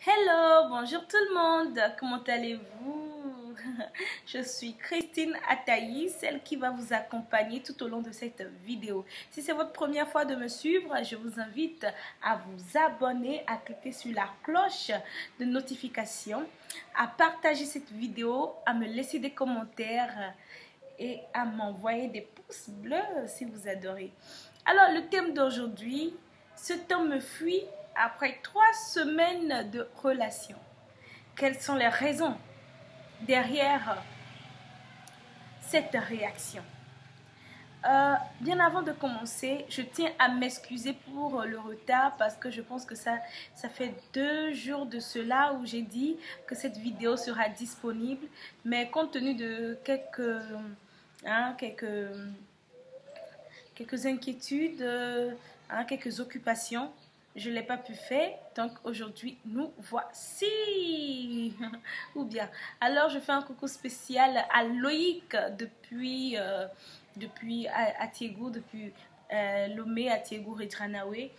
Hello, bonjour tout le monde, comment allez-vous? Je suis Christine Ataï, celle qui va vous accompagner tout au long de cette vidéo. Si c'est votre première fois de me suivre, je vous invite à vous abonner, à cliquer sur la cloche de notification, à partager cette vidéo, à me laisser des commentaires et à m'envoyer des pouces bleus si vous adorez. Alors, le thème d'aujourd'hui, cet homme me fuit après 3 semaines de relation. Quelles sont les raisons derrière cette réaction? Bien avant de commencer, je tiens à m'excuser pour le retard parce que je pense que ça fait 2 jours de cela où j'ai dit que cette vidéo sera disponible. Mais compte tenu de quelques inquiétudes, quelques occupations, je ne l'ai pas pu faire, donc aujourd'hui nous voici. Ou bien, alors je fais un coucou spécial à Loïc depuis Atiego, depuis Lomé, Atiego, Retranawe.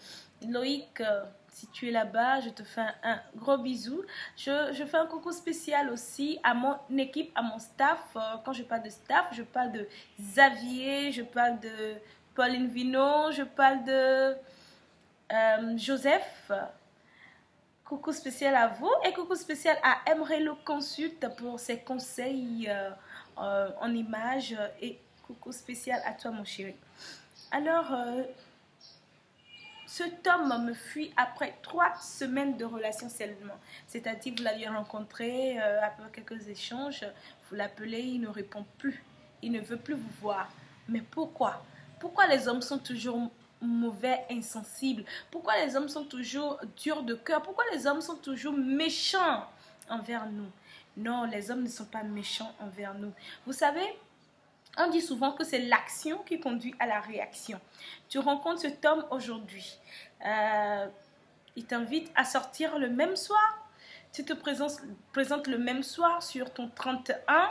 Loïc, si tu es là-bas, je te fais un gros bisou. Je fais un coucou spécial aussi à mon équipe, à mon staff. Quand je parle de staff, je parle de Xavier, je parle de Pauline Vino, je parle de Joseph. Coucou spécial à vous et coucou spécial à Emrelo Consult pour ses conseils en images et coucou spécial à toi mon chéri. Alors, cet homme me fuit après 3 semaines de relation seulement. C'est-à-dire vous l'aviez rencontré après quelques échanges, vous l'appelez, il ne répond plus, il ne veut plus vous voir. Mais pourquoi? Pourquoi les hommes sont toujours mauvais, insensibles? Pourquoi les hommes sont toujours durs de cœur? Pourquoi les hommes sont toujours méchants envers nous? Non, les hommes ne sont pas méchants envers nous. Vous savez, on dit souvent que c'est l'action qui conduit à la réaction. Tu rencontres cet homme aujourd'hui. Il t'invite à sortir le même soir. Tu te présentes le même soir sur ton 31.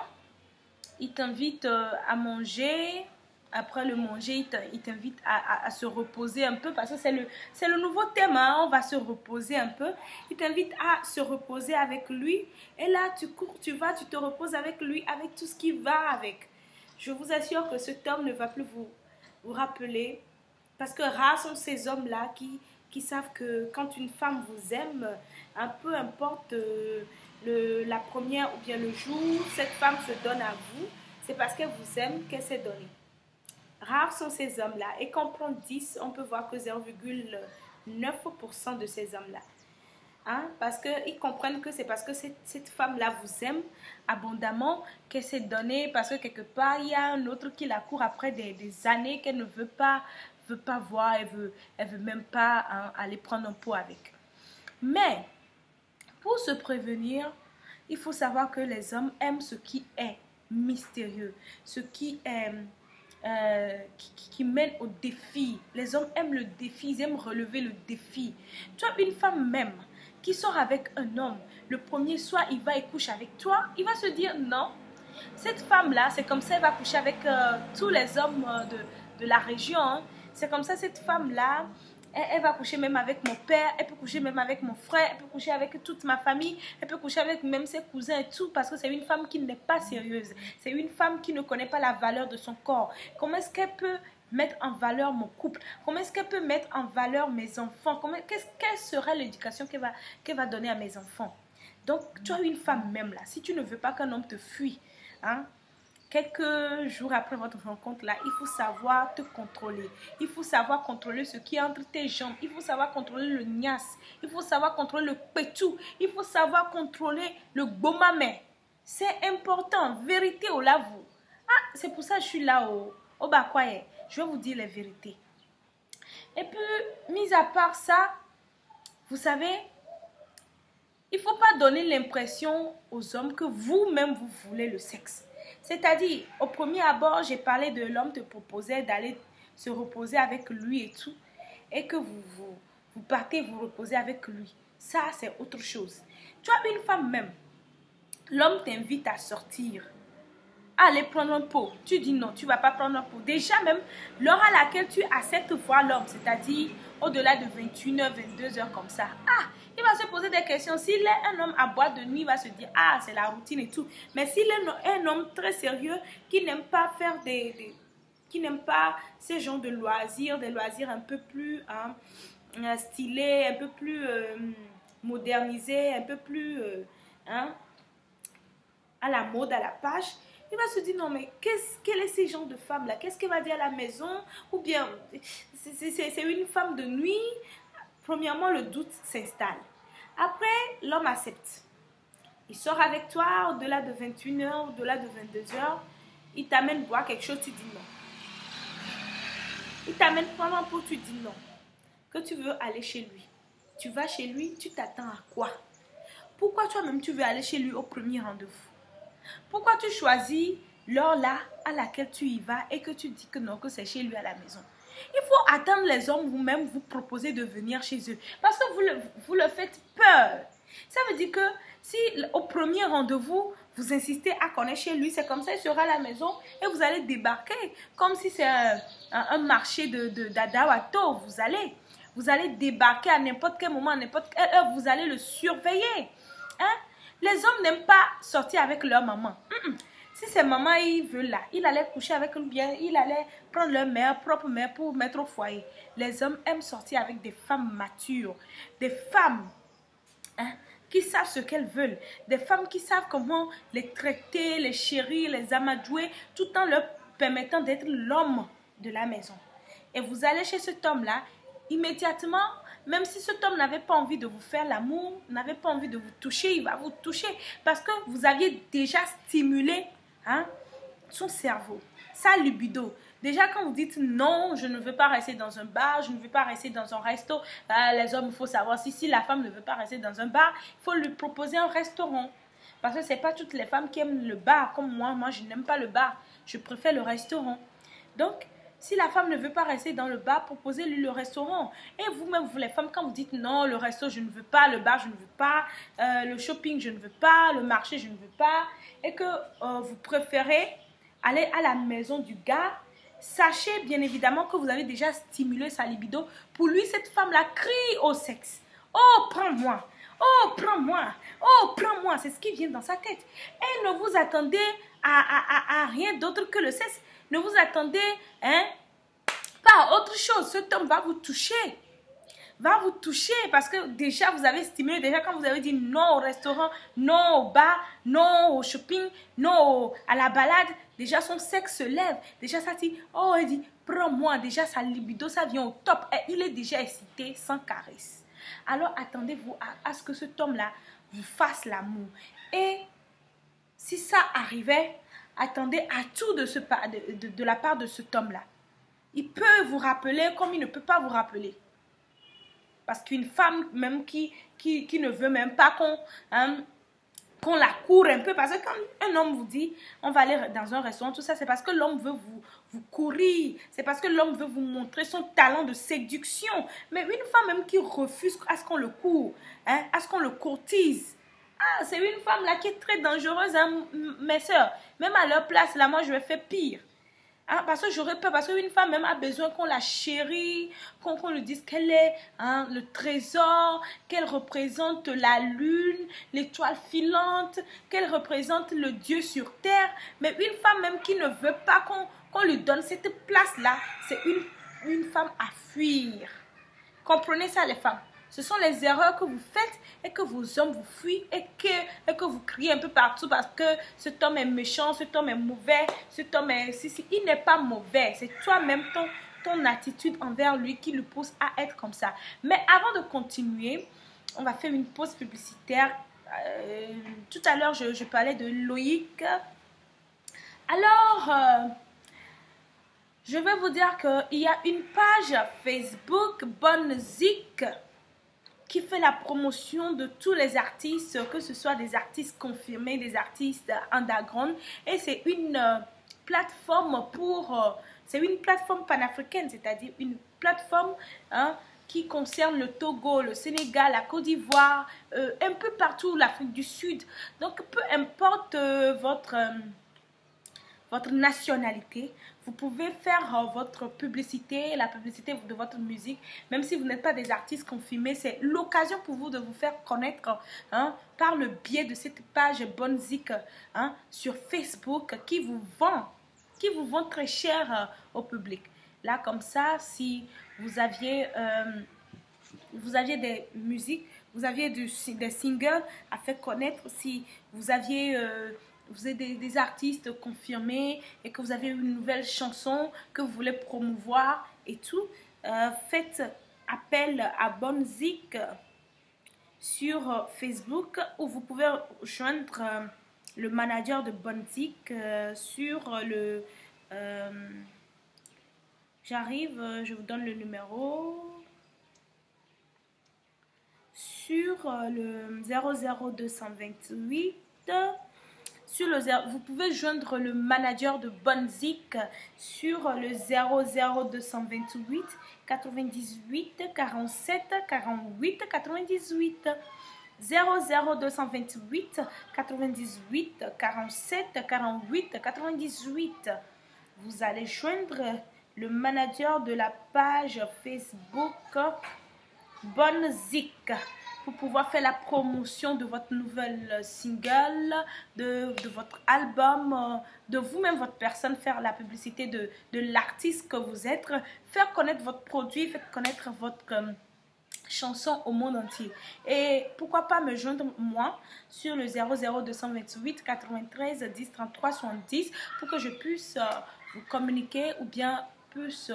Il t'invite à manger. Après le manger, il t'invite à se reposer un peu parce que c'est le nouveau thème, hein? On va se reposer un peu. Il t'invite à se reposer avec lui. Et là, tu cours, tu vas, tu te reposes avec lui, avec tout ce qui va avec. Je vous assure que cet homme ne va plus vous rappeler parce que rares sont ces hommes-là qui savent que quand une femme vous aime, un peu importe la première ou bien le jour, cette femme se donne à vous, c'est parce qu'elle vous aime qu'elle s'est donnée. Rares sont ces hommes-là. Et quand on prend 10, on peut voir que 0,9% de ces hommes-là. Parce qu'ils comprennent que c'est parce que cette femme-là vous aime abondamment qu'elle s'est donnée, parce que quelque part, il y a un autre qui la court après des années qu'elle ne veut pas voir, elle veut même pas aller prendre un pot avec. Mais, pour se prévenir, il faut savoir que les hommes aiment ce qui est mystérieux, ce qui est... qui mène au défi. Les hommes aiment le défi, ils aiment relever le défi. Tu as une femme même qui sort avec un homme, le premier soir il va et couche avec toi, il va se dire non, cette femme là c'est comme ça, elle va coucher avec tous les hommes de la région, hein. C'est comme ça, cette femme là elle va coucher même avec mon père, elle peut coucher même avec mon frère, elle peut coucher avec toute ma famille, elle peut coucher avec même ses cousins et tout, parce que c'est une femme qui n'est pas sérieuse. C'est une femme qui ne connaît pas la valeur de son corps. Comment est-ce qu'elle peut mettre en valeur mon couple? Comment est-ce qu'elle peut mettre en valeur mes enfants? Quelle serait l'éducation qu'elle va donner à mes enfants? Donc, tu as une femme même là. Si tu ne veux pas qu'un homme te fuit, quelques jours après votre rencontre là, il faut savoir te contrôler. Il faut savoir contrôler ce qui est entre tes jambes. Il faut savoir contrôler le nias. Il faut savoir contrôler le pétou. Il faut savoir contrôler le bomamé. C'est important. Vérité au lavou. C'est pour ça que je suis là au Bakwaye. Je vais vous dire les vérités. Et puis, mis à part ça, vous savez, il ne faut pas donner l'impression aux hommes que vous-même vous voulez le sexe. C'est-à-dire, au premier abord, j'ai parlé de l'homme te proposait d'aller se reposer avec lui et tout. Et que vous partez vous reposer avec lui. Ça, c'est autre chose. Tu as une femme même. L'homme t'invite à sortir. Allez prendre un pot. Tu dis non, tu ne vas pas prendre un pot. Déjà même, l'heure à laquelle tu acceptes voir l'homme, c'est-à-dire au-delà de 21h, 22h comme ça. Ah, il va se poser des questions. S'il est un homme à boîte de nuit, il va se dire, ah, c'est la routine et tout. Mais s'il est un homme très sérieux qui n'aime pas faire qui n'aime pas ces genres de loisirs, des loisirs un peu plus stylés, un peu plus modernisés, un peu plus à la mode, à la page, il va se dire, non mais quel est ces genre de femme là? Qu'est-ce qu'elle va dire à la maison? Ou bien, c'est une femme de nuit? Premièrement, le doute s'installe. Après, l'homme accepte. Il sort avec toi au-delà de 21h, au-delà de 22h. Il t'amène boire quelque chose, tu dis non. Il t'amène prendre un pot, tu dis non. Que tu veux aller chez lui. Tu vas chez lui, tu t'attends à quoi? Pourquoi toi-même tu veux aller chez lui au premier rendez-vous? Pourquoi tu choisis l'heure là à laquelle tu y vas et que tu dis que non, que c'est chez lui à la maison? Il faut attendre les hommes vous-même vous proposer de venir chez eux. Parce que vous le faites peur. Ça veut dire que si au premier rendez-vous, vous insistez à connaître chez lui, c'est comme ça, il sera à la maison et vous allez débarquer. Comme si c'est un marché d'Adawato. Vous allez débarquer à n'importe quel moment, à n'importe quelle heure, vous allez le surveiller. Hein? Les hommes n'aiment pas sortir avec leur maman. Si c'est maman, il veut là, il allait coucher avec eux bien, il allait prendre leur mère, propre mère pour mettre au foyer. Les hommes aiment sortir avec des femmes matures, des femmes qui savent ce qu'elles veulent, des femmes qui savent comment les traiter, les chérir, les amadouer, tout en leur permettant d'être l'homme de la maison. Et vous allez chez cet homme-là, immédiatement, même si cet homme n'avait pas envie de vous faire l'amour, n'avait pas envie de vous toucher, il va vous toucher parce que vous aviez déjà stimulé son cerveau, sa libido. Déjà quand vous dites non, je ne veux pas rester dans un bar, je ne veux pas rester dans un resto, les hommes, il faut savoir si la femme ne veut pas rester dans un bar, il faut lui proposer un restaurant. Parce que ce n'est pas toutes les femmes qui aiment le bar comme moi je n'aime pas le bar, je préfère le restaurant. Donc, si la femme ne veut pas rester dans le bar, proposez-lui le restaurant. Et vous-même, vous les femmes, quand vous dites non, le resto, je ne veux pas, le bar, je ne veux pas, le shopping, je ne veux pas, le marché, je ne veux pas, et que vous préférez aller à la maison du gars, sachez bien évidemment que vous avez déjà stimulé sa libido. Pour lui, cette femme-là crie au sexe. Oh, prends-moi! Oh, prends-moi! Oh, prends-moi! C'est ce qui vient dans sa tête. Et ne vous attendez à rien d'autre que le sexe. Ne vous attendez pas à autre chose. Cet homme va vous toucher. Va vous toucher parce que déjà vous avez stimulé. Déjà quand vous avez dit non au restaurant, non au bar, non au shopping, non à la balade, déjà son sexe se lève. Déjà ça dit, oh il dit, prends-moi. Déjà sa libido, ça vient au top. Et il est déjà excité sans caresse. Alors attendez-vous à ce que cet homme-là vous fasse l'amour. Et si ça arrivait, attendez à tout de la part de cet homme-là. Il peut vous rappeler comme il ne peut pas vous rappeler. Parce qu'une femme même qui ne veut même pas qu'on la court un peu. Parce que quand un homme vous dit, on va aller dans un restaurant, tout ça, c'est parce que l'homme veut vous courir. C'est parce que l'homme veut vous montrer son talent de séduction. Mais une femme même qui refuse à ce qu'on le court, à ce qu'on le courtise, c'est une femme là qui est très dangereuse, mes soeurs. Même à leur place, là, moi, je vais faire pire. Parce que j'aurais peur, parce qu'une femme même a besoin qu'on la chérit, qu'on lui dise qu'elle est le trésor, qu'elle représente la lune, l'étoile filante, qu'elle représente le Dieu sur terre. Mais une femme même qui ne veut pas qu'on lui donne cette place-là, c'est une femme à fuir. Comprenez ça les femmes? Ce sont les erreurs que vous faites et que vos hommes vous fuient et que vous criez un peu partout parce que cet homme est méchant, cet homme est mauvais, cet homme est... Il n'est pas mauvais, c'est toi-même ton attitude envers lui qui le pousse à être comme ça. Mais avant de continuer, on va faire une pause publicitaire. Tout à l'heure, je parlais de Loïc. Alors... je vais vous dire qu'il y a une page Facebook Bonne Zik qui fait la promotion de tous les artistes, que ce soit des artistes confirmés, des artistes underground. Et c'est une plateforme c'est une plateforme panafricaine, c'est-à-dire une plateforme qui concerne le Togo, le Sénégal, la Côte d'Ivoire, un peu partout l'Afrique du Sud. Donc peu importe votre nationalité. Vous pouvez faire votre publicité, la publicité de votre musique, même si vous n'êtes pas des artistes confirmés. C'est l'occasion pour vous de vous faire connaître par le biais de cette page Bonzik sur Facebook qui vous vend très cher au public. Là, comme ça, si vous aviez des musiques, vous aviez des singles à faire connaître, si vous aviez des artistes confirmés et que vous avez une nouvelle chanson que vous voulez promouvoir et tout, faites appel à Bonzik sur Facebook, où vous pouvez joindre le manager de Bonzik sur le... j'arrive, je vous donne le numéro. Sur le 00228, vous pouvez joindre le manager de Bonzik sur le 00228 98 47 48 98. 00228 98 47 48 98. Vous allez joindre le manager de la page Facebook Bonzik pour pouvoir faire la promotion de votre nouvelle single, de votre album, de vous-même, votre personne, faire la publicité de l'artiste que vous êtes, faire connaître votre produit, faire connaître votre chanson au monde entier. Et pourquoi pas me joindre moi sur le 00228 93 10 33 70 pour que je puisse vous communiquer ou bien puisse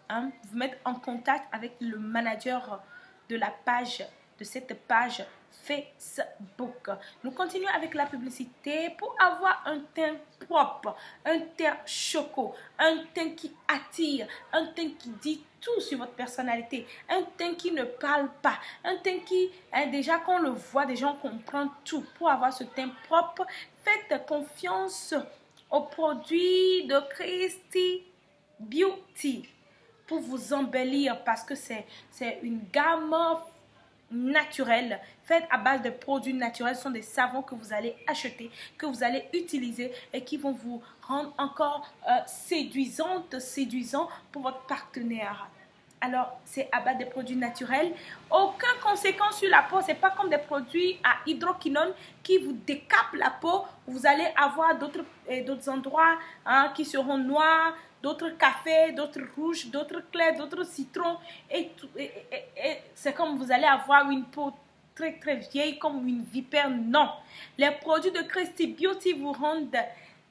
vous mettre en contact avec le manager de la page, de cette page Facebook. Nous continuons avec la publicité pour avoir un teint propre, un teint choco, un teint qui attire, un teint qui dit tout sur votre personnalité, un teint qui ne parle pas, un teint qui, déjà quand on le voit, déjà on comprend tout. Pour avoir ce teint propre, faites confiance aux produits de Christy Beauty pour vous embellir, parce que c'est une gamme naturelle, faite à base de produits naturels. Ce sont des savons que vous allez acheter, que vous allez utiliser et qui vont vous rendre encore séduisant pour votre partenaire. Alors, c'est à base de produits naturels. Aucune conséquence sur la peau. Ce n'est pas comme des produits à hydroquinone qui vous décapent la peau. Vous allez avoir d'autres endroits qui seront noirs, d'autres cafés, d'autres rouges, d'autres clairs, d'autres citrons. Et c'est comme vous allez avoir une peau très très vieille comme une vipère. Non. Les produits de Christy Beauty vous rendent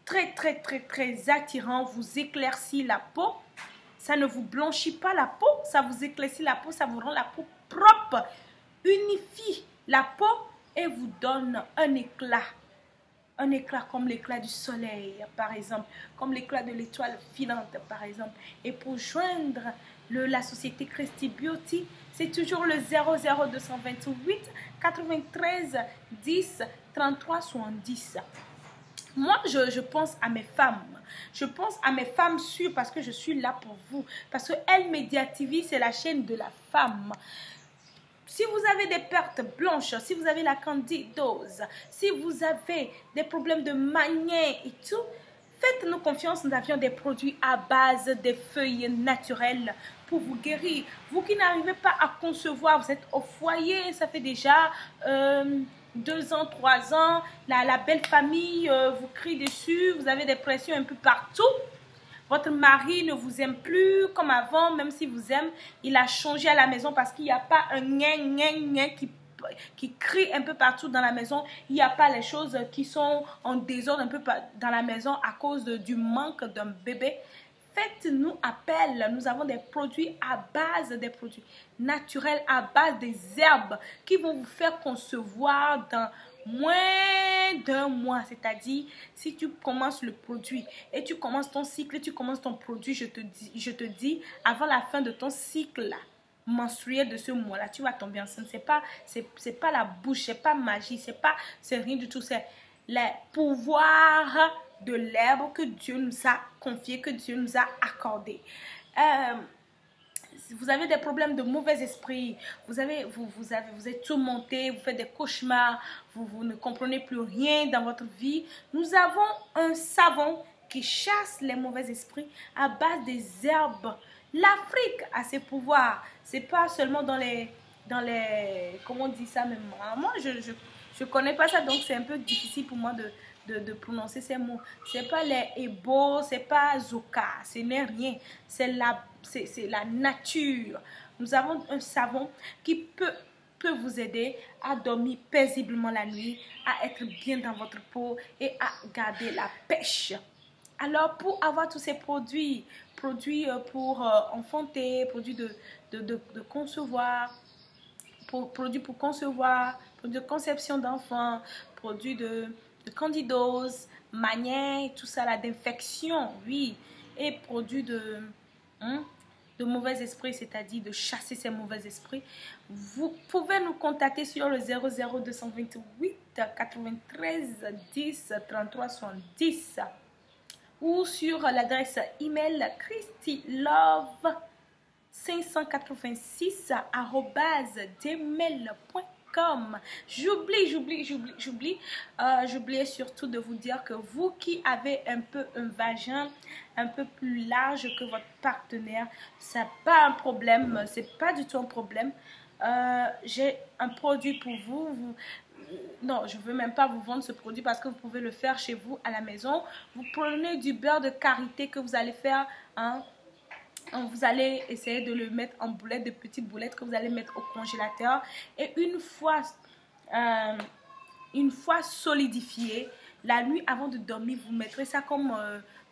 très très très très attirants. Vous éclaircissent la peau. Ça ne vous blanchit pas la peau, ça vous éclaircit la peau, ça vous rend la peau propre, unifie la peau et vous donne un éclat comme l'éclat du soleil, par exemple, comme l'éclat de l'étoile filante, par exemple. Et pour joindre la société Christy Beauty, c'est toujours le 00228 93 10 33 70. Moi, je pense à mes femmes. Je pense à mes femmes sûres parce que je suis là pour vous. Parce que Elle Média TV, c'est la chaîne de la femme. Si vous avez des pertes blanches, si vous avez la candidose, si vous avez des problèmes de manière et tout, faites-nous confiance. Nous avions des produits à base des feuilles naturelles pour vous guérir. Vous qui n'arrivez pas à concevoir, vous êtes au foyer, ça fait déjà 2 ans, 3 ans, la belle famille vous crie dessus, vous avez des pressions un peu partout. Votre mari ne vous aime plus comme avant, même s'il vous aime, il a changé à la maison parce qu'il n'y a pas un gna qui crie un peu partout dans la maison. Il n'y a pas les choses qui sont en désordre un peu dans la maison à cause du manque d'un bébé. Faites-nous appel. Nous avons des produits à base des produits naturels, à base des herbes qui vont vous faire concevoir dans moins d'1 mois. C'est-à-dire, si tu commences le produit et tu commences ton cycle et tu commences ton produit, je te dis, avant la fin de ton cycle menstruel de ce mois-là, tu vas tomber enceinte. C'est pas la bouche, c'est pas magie, c'est rien du tout. C'est les pouvoirs de l'herbe que Dieu nous a confié, que Dieu nous a accordé. Vous avez des problèmes de mauvais esprit, vous êtes tourmenté, vous faites des cauchemars, vous ne comprenez plus rien dans votre vie. Nous avons un savon qui chasse les mauvais esprits à base des herbes. L'Afrique a ses pouvoirs. C'est pas seulement dans les, comment on dit ça même. Moi, je connais pas ça, donc c'est un peu difficile pour moi de prononcer ces mots. C'est pas les Ebo, c'est pas Zoka, ce n'est rien. C'est la nature. Nous avons un savon qui peut vous aider à dormir paisiblement la nuit, à être bien dans votre peau et à garder la pêche. Alors, pour avoir tous ces produits pour enfanter, produits de concevoir, produits pour concevoir, produits de conception d'enfants, produits de candidose, manière, tout ça là, d'infection, oui, et produits de mauvais esprits, c'est-à-dire de chasser ces mauvais esprits. Vous pouvez nous contacter sur le 00228 93 10 33 70 ou sur l'adresse email christylove586@gmail.com. J'oubliais surtout de vous dire que vous qui avez un vagin un peu plus large que votre partenaire, c'est pas un problème, c'est pas du tout un problème. J'ai un produit pour vous. Non, je ne veux même pas vous vendre ce produit parce que vous pouvez le faire chez vous à la maison. Vous prenez du beurre de karité que vous allez faire, vous allez essayer de le mettre en boulettes, de petites boulettes que vous allez mettre au congélateur. Et une fois solidifié, la nuit avant de dormir, vous mettrez ça comme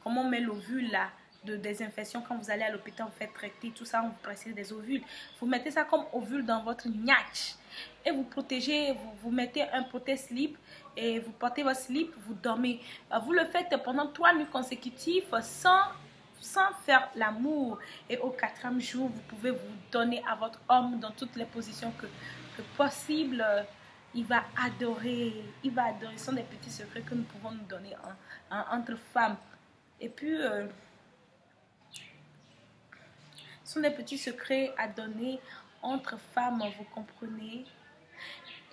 on met l'ovule là, de désinfection. Quand vous allez à l'hôpital, vous faites traiter tout ça, on vous presse des ovules. Vous mettez ça comme ovule dans votre gnatch. Et vous protégez, vous mettez un protège-slip et vous portez votre slip, vous dormez. Vous le faites pendant 3 nuits consécutives sans faire l'amour. Et au 4e jour, vous pouvez vous donner à votre homme dans toutes les positions que possible. Il va adorer. Il va adorer. Ce sont des petits secrets que nous pouvons nous donner entre femmes. Et puis, ce sont des petits secrets à donner entre femmes, vous comprenez.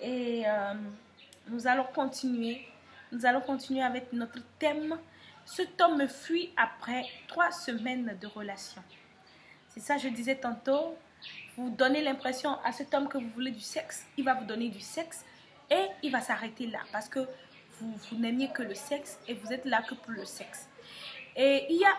Et nous allons continuer avec notre thème. Cet homme me fuit après 3 semaines de relation. C'est ça, je disais tantôt. Vous donnez l'impression à cet homme que vous voulez du sexe. Il va vous donner du sexe et il va s'arrêter là parce que vous n'aimiez que le sexe et vous êtes là que pour le sexe. Et il y a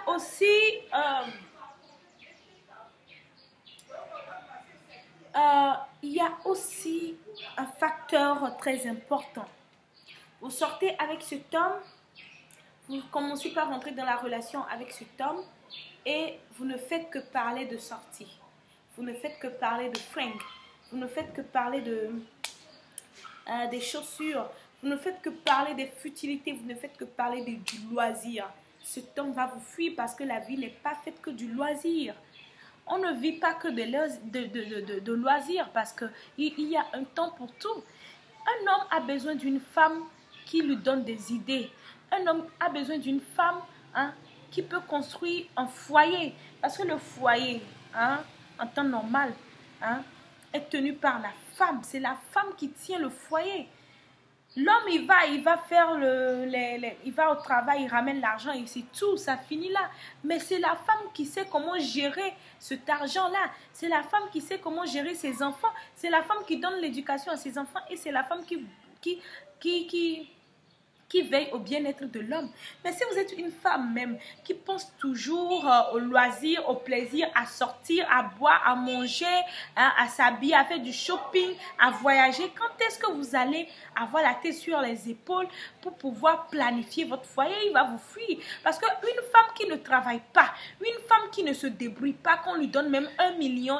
aussi un facteur très important. Vous sortez avec cet homme, vous commencez par rentrer dans la relation avec cet homme et vous ne faites que parler de sortie. Vous ne faites que parler de fringues. Vous ne faites que parler des chaussures. Vous ne faites que parler des futilités. Vous ne faites que parler du loisir. Cet homme va vous fuir parce que la vie n'est pas faite que du loisir. On ne vit pas que de loisirs parce qu'il y a un temps pour tout. Un homme a besoin d'une femme qui lui donne des idées. Un homme a besoin d'une femme qui peut construire un foyer. Parce que le foyer, en temps normal, est tenu par la femme. C'est la femme qui tient le foyer. L'homme, il va faire il va au travail, il ramène l'argent et c'est tout, ça finit là. Mais c'est la femme qui sait comment gérer cet argent-là. C'est la femme qui sait comment gérer ses enfants. C'est la femme qui donne l'éducation à ses enfants et c'est la femme qui veille au bien-être de l'homme. Mais si vous êtes une femme même qui pense toujours au loisir, au plaisir, à sortir, à boire, à manger, à s'habiller, à faire du shopping, à voyager, quand est-ce que vous allez avoir la tête sur les épaules pour pouvoir planifier votre foyer? Il va vous fuir. Parce qu'une femme qui ne travaille pas, une femme qui ne se débrouille pas, qu'on lui donne même 1 million,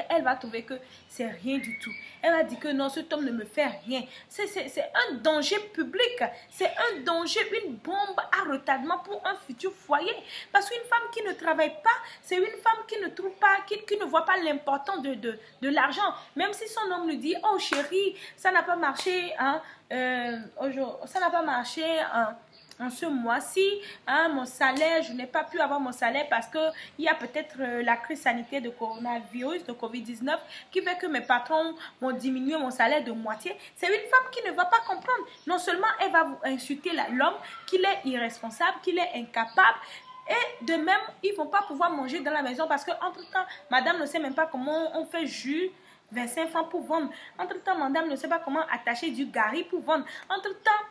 elle va trouver que c'est rien du tout. Elle va dire que non, cet homme ne me fait rien. C'est un danger public. C'est un danger, une bombe à retardement pour un futur foyer. Parce qu'une femme qui ne travaille pas, c'est une femme qui ne trouve pas, qui ne voit pas l'importance de l'argent. Même si son homme lui dit, oh chérie, ça n'a pas marché, ça n'a pas marché, en ce mois-ci, hein, mon salaire, je n'ai pas pu avoir mon salaire parce qu'il y a peut-être la crise sanitaire de coronavirus, de Covid-19, qui fait que mes patrons m'ont diminué mon salaire de moitié. C'est une femme qui ne va pas comprendre. Non seulement elle va vous insulter l'homme, qu'il est irresponsable, qu'il est incapable. Et de même, ils ne vont pas pouvoir manger dans la maison parce qu'entre-temps, madame ne sait même pas comment on fait jus 25 francs pour vendre. Entre-temps, madame ne sait pas comment attacher du gari pour vendre. Entre-temps,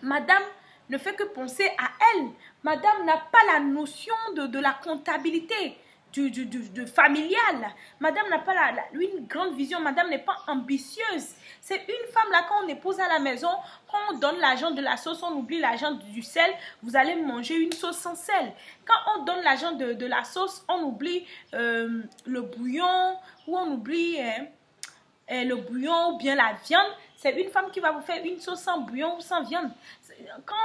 madame ne fait que penser à elle. Madame n'a pas la notion de la comptabilité, de familial. Madame n'a pas une grande vision. Madame n'est pas ambitieuse. C'est une femme là, quand on épouse à la maison, quand on donne l'argent de la sauce, on oublie l'argent du sel. Vous allez manger une sauce sans sel. Quand on donne l'argent de la sauce, on oublie le bouillon ou on oublie le bouillon ou bien la viande. C'est une femme qui va vous faire une sauce sans bouillon ou sans viande. Quand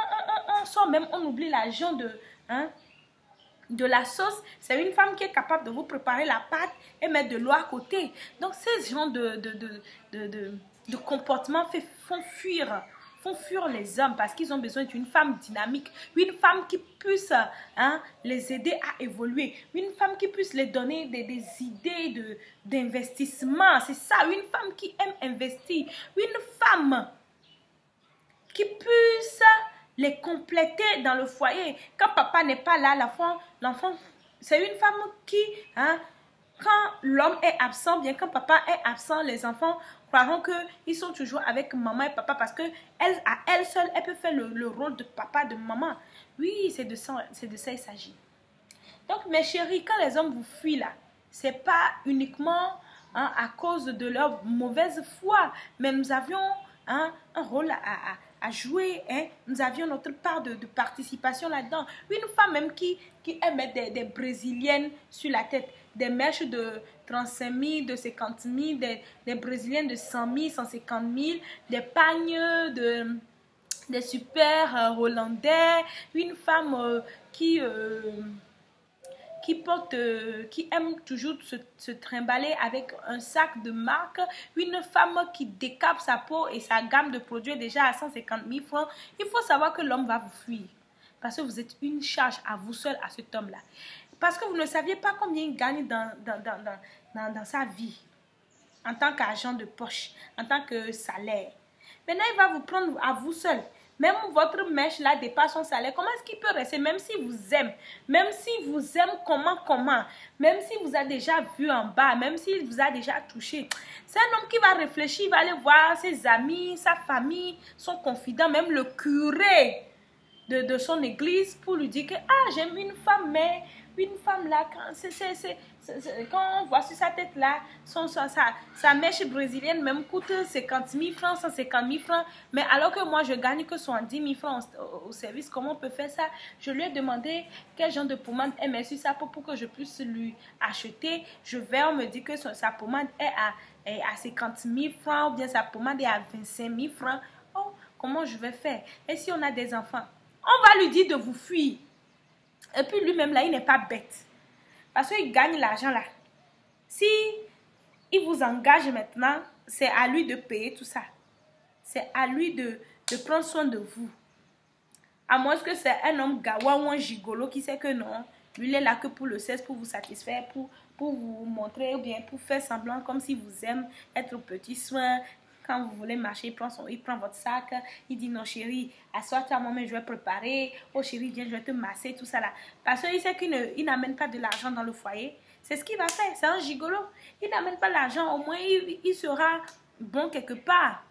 on sort même, on oublie l'argent de la sauce. C'est une femme qui est capable de vous préparer la pâte et mettre de l'eau à côté. Donc, ces genres de comportements font fuir les hommes parce qu'ils ont besoin d'une femme dynamique, une femme qui puisse les aider à évoluer, une femme qui puisse les donner des idées d'investissement. C'est ça, une femme qui aime investir, une femme qui puisse les compléter dans le foyer. Quand papa n'est pas là, l'enfant, c'est une femme qui, quand l'homme est absent, bien quand papa est absent, les enfants croiront qu'ils sont toujours avec maman et papa parce qu'à elle seule, elle peut faire le rôle de papa, de maman. Oui, c'est de ça il s'agit. Donc, mes chéris, quand les hommes vous fuient là, c'est pas uniquement à cause de leur mauvaise foi, mais nous avions un rôle à jouer, nous avions notre part de participation là-dedans. Une femme même qui aime mettre des brésiliennes sur la tête, des mèches de 35 000, de 50 000, des brésiliennes de 100 000, 150 000, des pagnes des super hollandais, une femme qui aime toujours se trimballer avec un sac de marque, une femme qui décape sa peau et sa gamme de produits est déjà à 150 000 francs, il faut savoir que l'homme va vous fuir. Parce que vous êtes une charge à vous seul, à cet homme-là. Parce que vous ne saviez pas combien il gagne dans sa vie, en tant qu'agent de poche, en tant que salaire. Maintenant, il va vous prendre à vous seul. Même votre mèche là dépasse son salaire. Comment est-ce qu'il peut rester? Même s'il vous aime, comment, même s'il vous a déjà vu en bas, même s'il vous a déjà touché. C'est un homme qui va réfléchir, il va aller voir ses amis, sa famille, son confident, même le curé de son église pour lui dire que j'aime une femme, mais une femme là, quand on voit sur sa tête là, sa mèche brésilienne même coûte 50 000 francs, 150 000 francs, mais alors que moi je gagne que 70 000 francs au service, comment on peut faire ça? Je lui ai demandé quel genre de pommade elle met sur sa peau pour que je puisse lui acheter. On me dit que sa pommade est à 50 000 francs ou bien sa pommade est à 25 000 francs. Oh, comment je vais faire? Et si on a des enfants? On va lui dire de vous fuir. Et puis lui-même là, il n'est pas bête. Parce qu'il gagne l'argent là. Si il vous engage maintenant, c'est à lui de payer tout ça. C'est à lui de prendre soin de vous. À moins que c'est un homme gawa ou un gigolo qui sait que non. Lui, il est là que pour le sexe, pour vous satisfaire, pour vous montrer, ou bien pour faire semblant comme s'il vous aime, être au petit soin. Quand vous voulez marcher, il prend votre sac, il dit non chérie, assois-toi, moi-même je vais préparer. Oh chérie, viens, je vais te masser, tout ça là. Parce qu'il sait qu'il n'amène pas de l'argent dans le foyer. C'est ce qu'il va faire, c'est un gigolo. Il n'amène pas l'argent, au moins il sera bon quelque part.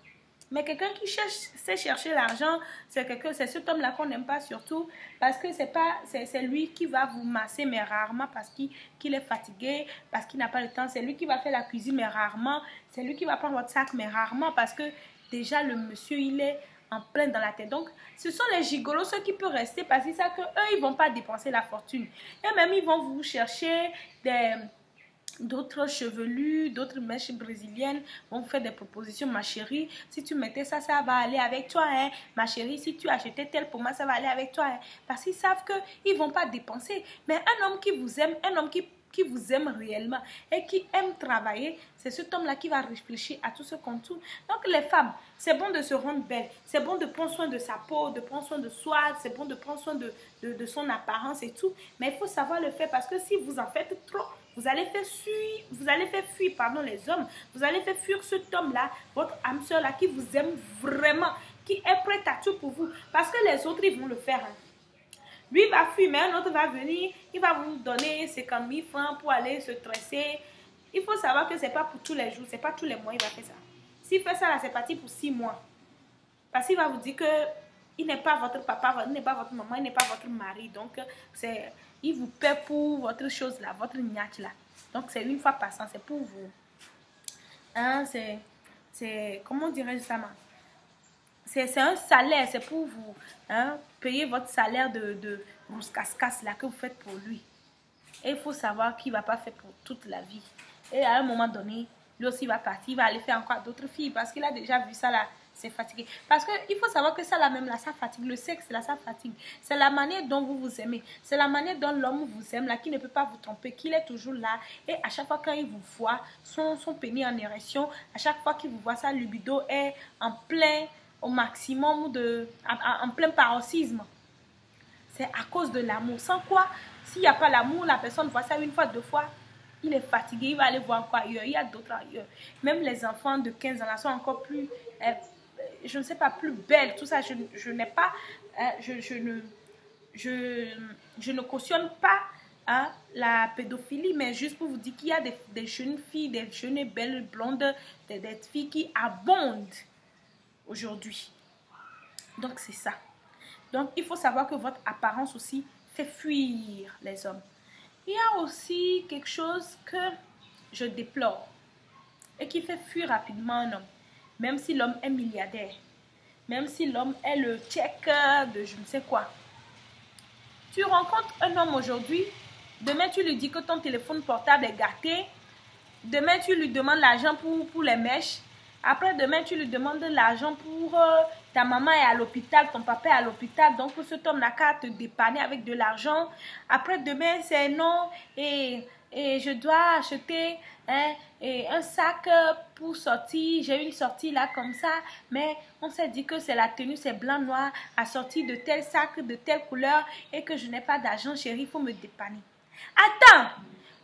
Mais quelqu'un qui sait chercher l'argent, c'est cet homme-là qu'on n'aime pas surtout. Parce que c'est lui qui va vous masser, mais rarement parce qu'il est fatigué, parce qu'il n'a pas le temps. C'est lui qui va faire la cuisine, mais rarement. C'est lui qui va prendre votre sac, mais rarement. Parce que déjà, le monsieur, il est en plein dans la tête. Donc, ce sont les gigolos, ceux qui peuvent rester parce qu'ils savent qu'eux, ils ne vont pas dépenser la fortune. Et même, ils vont vous chercher d'autres chevelus, d'autres mèches brésiliennes vont vous faire des propositions. Ma chérie, si tu mettais ça, ça va aller avec toi. Hein? Ma chérie, si tu achetais tel pommade, ça va aller avec toi. Hein? Parce qu'ils savent qu'ils ne vont pas dépenser. Mais un homme qui vous aime, un homme qui qui vous aime réellement et qui aime travailler, c'est cet homme-là qui va réfléchir à tout ce qu'on tourne. Donc les femmes, c'est bon de se rendre belle, c'est bon de prendre soin de sa peau, de prendre soin de soi, c'est bon de prendre soin de son apparence et tout. Mais il faut savoir le faire parce que si vous en faites trop, vous allez faire fuir pardon, les hommes, vous allez faire fuir cet homme-là, votre âme sœur-là qui vous aime vraiment, qui est prête à tout pour vous. Parce que les autres, ils vont le faire. Hein. Lui va fuir, mais un autre va venir, il va vous donner 50 000 francs pour aller se tresser. Il faut savoir que ce n'est pas pour tous les jours, ce n'est pas tous les mois il va faire ça. S'il fait ça, c'est parti pour 6 mois. Parce qu'il va vous dire que il n'est pas votre papa, il n'est pas votre maman, il n'est pas votre mari. Donc, il vous paie pour votre chose là, votre niaque là. Donc, c'est une fois passant, c'est pour vous. Hein, comment dirais-je ça, man? C'est un salaire, c'est pour vous hein, payer votre salaire de rouscascas là que vous faites pour lui. Et il faut savoir qu'il ne va pas faire pour toute la vie. Et à un moment donné, lui aussi va partir, il va aller faire encore d'autres filles parce qu'il a déjà vu ça là, c'est fatigué. Parce qu'il faut savoir que ça là même là, ça fatigue. Le sexe là, ça fatigue. C'est la manière dont vous vous aimez. C'est la manière dont l'homme vous aime là, qui ne peut pas vous tromper, qu'il est toujours là. Et à chaque fois quand il vous voit, son pénis en érection, à chaque fois qu'il vous voit, sa libido est en plein... au maximum en plein paroxysme. C'est à cause de l'amour. Sans quoi, s'il n'y a pas l'amour, la personne voit ça une fois, deux fois, il est fatigué, il va aller voir quoi ailleurs. Il y a d'autres ailleurs. Même les enfants de 15 ans là sont encore plus, je ne sais pas, plus belles. Tout ça, je n'ai pas, je ne cautionne pas hein, la pédophilie, mais juste pour vous dire qu'il y a des jeunes filles, des jeunes et belles blondes, des filles qui abondent aujourd'hui. Donc c'est ça. Donc il faut savoir que votre apparence aussi fait fuir les hommes. Il y a aussi quelque chose que je déplore et qui fait fuir rapidement un homme. Même si l'homme est milliardaire, même si l'homme est le check de je ne sais quoi. Tu rencontres un homme aujourd'hui, demain tu lui dis que ton téléphone portable est gâté, demain tu lui demandes l'argent pour les mèches. Après, demain, tu lui demandes de l'argent pour ta maman est à l'hôpital, ton papa est à l'hôpital. Donc, pour cet homme-là, qu'à te dépanner avec de l'argent. Après, demain, c'est non. Et je dois acheter hein, un sac pour sortir. J'ai une sortie là comme ça. Mais on s'est dit que c'est la tenue, c'est blanc-noir, assorti de tel sac, de telle couleur. Et que je n'ai pas d'argent, chérie, il faut me dépanner. Attends,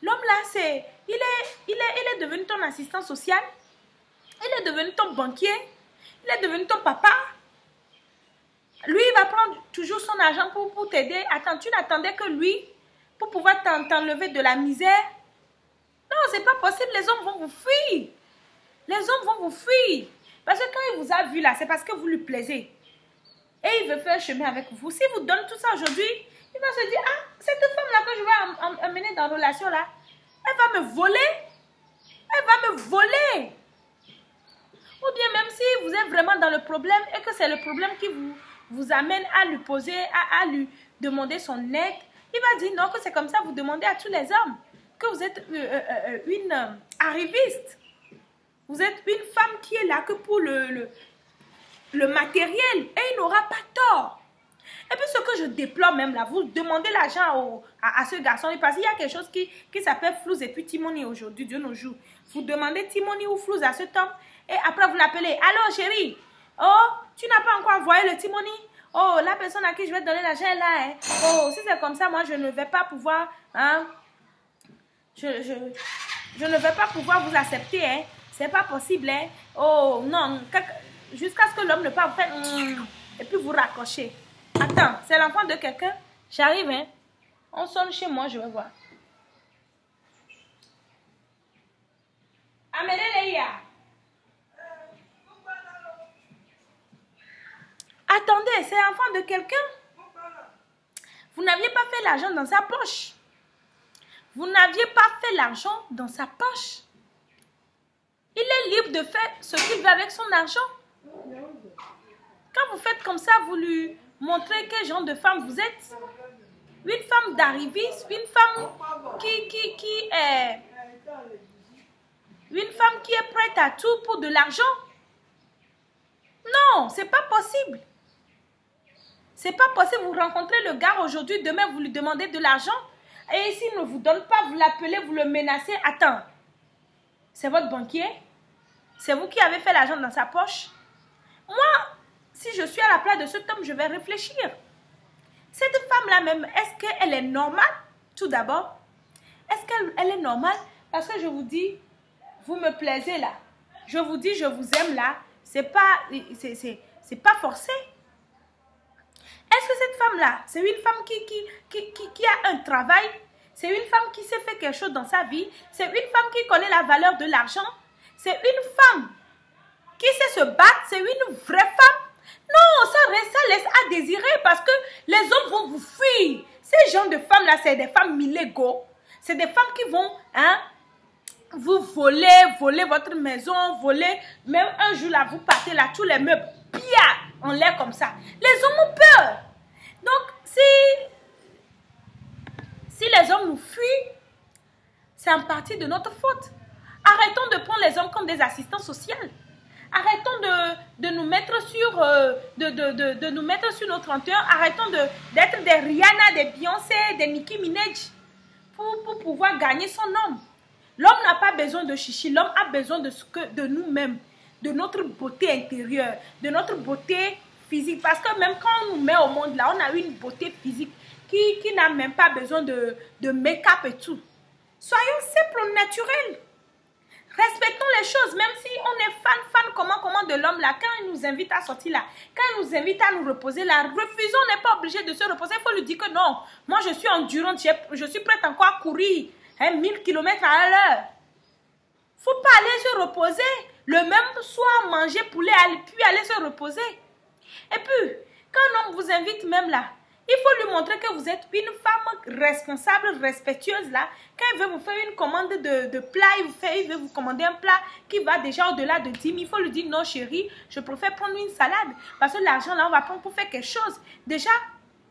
l'homme là, il est devenu ton assistant social. Il est devenu ton banquier. Il est devenu ton papa. Lui, il va prendre toujours son argent pour t'aider. Attends, tu n'attendais que lui pour pouvoir t'enlever de la misère? Non, c'est pas possible. Les hommes vont vous fuir. Les hommes vont vous fuir. Parce que quand il vous a vu là, c'est parce que vous lui plaisez. Et il veut faire chemin avec vous. Si vous donnez tout ça aujourd'hui, il va se dire, ah, cette femme-là que je vais emmener dans la relation là, elle va me voler. Elle va me voler. Ou bien même si vous êtes vraiment dans le problème et que c'est le problème qui vous amène à lui poser, à lui demander son aide, il va dire non, que c'est comme ça, vous demandez à tous les hommes que vous êtes une arriviste. Vous êtes une femme qui est là que pour le matériel et il n'aura pas tort. Et puis ce que je déplore même là, vous demandez l'argent à ce garçon parce qu'il y a quelque chose qui s'appelle flouze et puis timoni aujourd'hui, de nos jours. Vous demandez timoni ou flouze à cet homme. Et après, vous l'appelez. Allô, chérie. Oh, tu n'as pas encore envoyé le timoni? Oh, la personne à qui je vais donner l'argent est là. Hein? Oh, si c'est comme ça, moi, je ne vais pas pouvoir... Hein? Je ne vais pas pouvoir vous accepter. Hein? C'est pas possible. Hein? Oh, non. Jusqu'à ce que l'homme ne parle, vous faites... et puis vous raccrochez. Attends, c'est l'enfant de quelqu'un? J'arrive, hein? On sonne chez moi, je vais voir. Amenez-les là. Attendez, c'est l'enfant de quelqu'un. Vous n'aviez pas fait l'argent dans sa poche. Vous n'aviez pas fait l'argent dans sa poche. Il est libre de faire ce qu'il veut avec son argent. Quand vous faites comme ça, vous lui montrez quel genre de femme vous êtes. Une femme d'arriviste, une femme qui est prête à tout pour de l'argent. Non, c'est pas possible. C'est pas possible. Vous rencontrez le gars aujourd'hui, demain vous lui demandez de l'argent. Et s'il ne vous donne pas, vous l'appelez, vous le menacez. Attends, c'est votre banquier? C'est vous qui avez fait l'argent dans sa poche? Moi, si je suis à la place de cet homme, je vais réfléchir. Cette femme-là même, est-ce qu'elle est normale? Tout d'abord, est-ce qu'elle est normale? Parce que je vous dis, vous me plaisez là. Je vous dis, je vous aime là. C'est pas forcé. Est-ce que cette femme-là, c'est une femme qui a un travail? C'est une femme qui s'est fait quelque chose dans sa vie? C'est une femme qui connaît la valeur de l'argent? C'est une femme qui sait se battre? C'est une vraie femme? Non, ça laisse à désirer parce que les hommes vont vous fuir. Ces genres de femmes-là, c'est des femmes illégaux. C'est des femmes qui vont vous voler votre maison, voler. Même un jour, là, vous partez là, tous les meubles, pia, en l'air comme ça. Les hommes ont peur. Donc, si les hommes nous fuient, c'est en partie de notre faute. Arrêtons de prendre les hommes comme des assistants sociaux. Arrêtons de nous mettre sur de nous mettre sur nos 31. Arrêtons d'être des Rihanna, des Beyoncé, des Nicki Minaj pour pouvoir gagner son homme. L'homme n'a pas besoin de chichi. L'homme a besoin de nous-mêmes, de notre beauté intérieure, de notre beauté physique. Parce que même quand on nous met au monde là, on a une beauté physique qui n'a même pas besoin de make-up et tout. Soyons simples, naturels. Respectons les choses, même si on est fan comment de l'homme là, quand il nous invite à sortir là, quand il nous invite à nous reposer là, refusons, on n'est pas obligé de se reposer, il faut lui dire que non, moi je suis endurante, je suis prête encore à courir 1000 km à l'heure. Il ne faut pas aller se reposer, le même soir manger poulet, puis aller se reposer. Et puis, quand un homme vous invite même là, il faut lui montrer que vous êtes une femme responsable, respectueuse là. Quand il veut vous faire une commande de plat, il veut vous commander un plat qui va déjà au-delà de 10 000. Il faut lui dire non chérie, je préfère prendre une salade. Parce que l'argent là, on va prendre pour faire quelque chose. Déjà,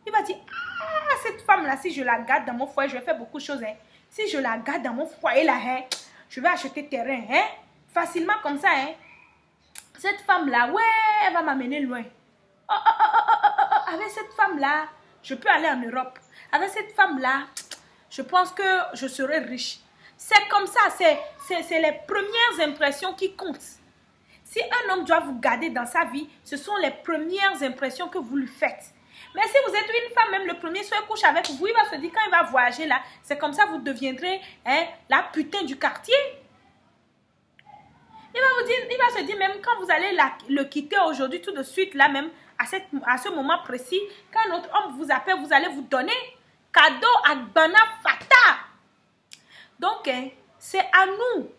il va dire, ah, cette femme là, si je la garde dans mon foyer, je vais faire beaucoup de choses. Hein. Si je la garde dans mon foyer là, hein, je vais acheter terrain. Hein, facilement comme ça. Hein. Cette femme là, ouais, elle va m'amener loin. Avec cette femme là, je peux aller en Europe. Avec cette femme-là, je pense que je serai riche. C'est comme ça, c'est les premières impressions qui comptent. Si un homme doit vous garder dans sa vie, ce sont les premières impressions que vous lui faites. Mais si vous êtes une femme, même le premier soir couche avec vous, il va se dire, quand il va voyager là, c'est comme ça vous deviendrez la putain du quartier. Il va se dire, même quand vous allez le quitter aujourd'hui, tout de suite, là même, à ce moment précis, quand notre homme vous appelle, vous allez vous donner cadeau à Bana Fata. Donc, c'est à nous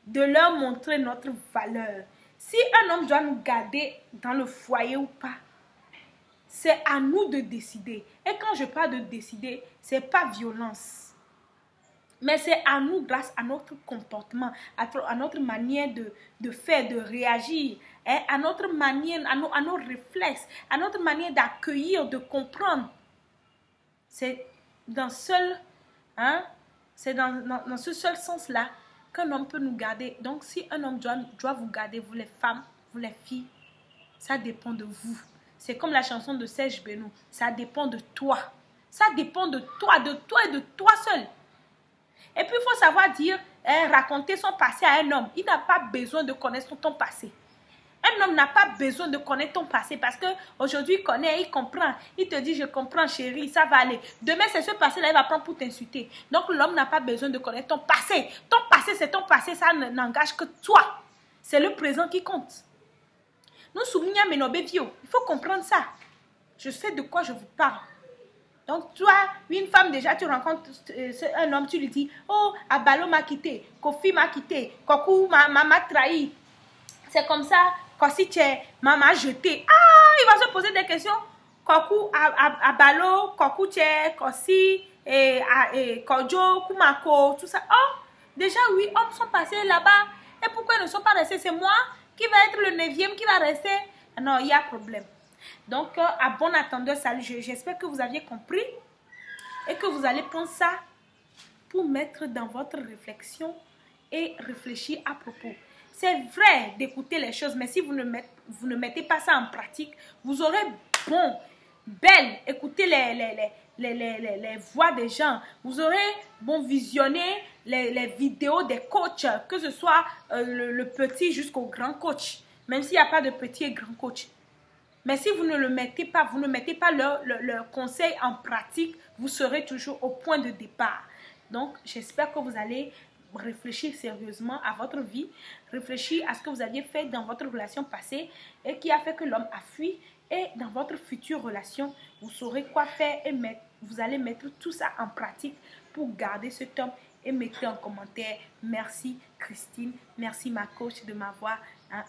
de leur montrer notre valeur. Si un homme doit nous garder dans le foyer ou pas, c'est à nous de décider. Et quand je parle de décider, ce n'est pas violence. Mais c'est à nous, grâce à notre comportement, à notre manière de faire, de réagir, hein, à notre manière, à nos réflexes, à notre manière d'accueillir, de comprendre. C'est dans ce seul sens-là qu'un homme peut nous garder. Donc, si un homme doit vous garder, vous les femmes, vous les filles, ça dépend de vous. C'est comme la chanson de Serge Benoît. Ça dépend de toi. Ça dépend de toi et de toi seul. Et puis, il faut savoir dire, raconter son passé à un homme. Il n'a pas besoin de connaître ton passé. Un homme n'a pas besoin de connaître ton passé parce qu'aujourd'hui, il connaît, il comprend. Il te dit, je comprends chérie, ça va aller. Demain, c'est ce passé-là, il va prendre pour t'insulter. Donc, l'homme n'a pas besoin de connaître ton passé. Ton passé, c'est ton passé, ça n'engage que toi. C'est le présent qui compte. Nous souvenons à nos bébés. Il faut comprendre ça. Je sais de quoi je vous parle. Donc, toi, une femme, déjà, tu rencontres un homme, tu lui dis, oh, Abalo m'a quitté, Kofi m'a quitté, Kokou m'a trahi. C'est comme ça, Kosi m'a jeté. Ah, il va se poser des questions. Kokou, Abalo, Kokou Kosi, Kojo, Kumako, tout ça. Oh, déjà, oui, hommes sont passés là-bas. Et pourquoi ils ne sont pas restés? C'est moi qui va être le 9e qui va rester. Non, il y a problème. Donc, à bon attendeur, salut. J'espère que vous aviez compris et que vous allez prendre ça pour mettre dans votre réflexion et réfléchir à propos. C'est vrai d'écouter les choses, mais si vous ne mettez pas ça en pratique, vous aurez belle. Écoutez les voix des gens. Vous aurez visionné les vidéos des coachs, que ce soit le petit jusqu'au grand coach. Même s'il n'y a pas de petit et grand coach. Mais si vous ne le mettez pas, vous ne mettez pas leur conseil en pratique, vous serez toujours au point de départ. Donc, j'espère que vous allez réfléchir sérieusement à votre vie, réfléchir à ce que vous aviez fait dans votre relation passée et qui a fait que l'homme a fui. Et dans votre future relation, vous saurez quoi faire et vous allez mettre tout ça en pratique pour garder cet homme. Et mettez en commentaire, merci Christine, merci ma coach de m'avoir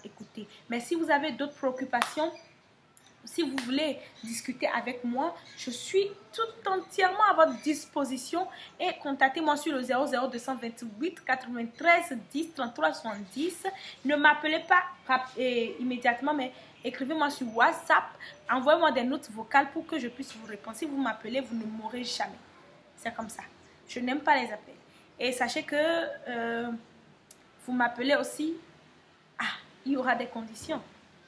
écouté. Mais si vous avez d'autres préoccupations, si vous voulez discuter avec moi, je suis tout entièrement à votre disposition et contactez-moi sur le 00228 93 10 33 70. Ne m'appelez pas immédiatement, mais écrivez-moi sur WhatsApp. Envoyez-moi des notes vocales pour que je puisse vous répondre. Si vous m'appelez, vous ne mourrez jamais. C'est comme ça. Je n'aime pas les appels. Et sachez que vous m'appelez aussi. Il y aura des conditions.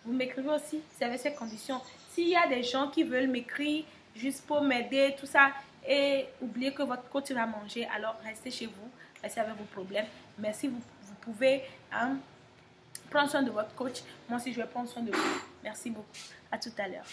Vous m'écrivez aussi, c'est avec ces conditions. S'il y a des gens qui veulent m'écrire juste pour m'aider, tout ça, et oubliez que votre coach va manger, alors restez chez vous, restez avec vos problèmes. Mais si vous pouvez prendre soin de votre coach, moi aussi je vais prendre soin de vous. Merci beaucoup. À tout à l'heure.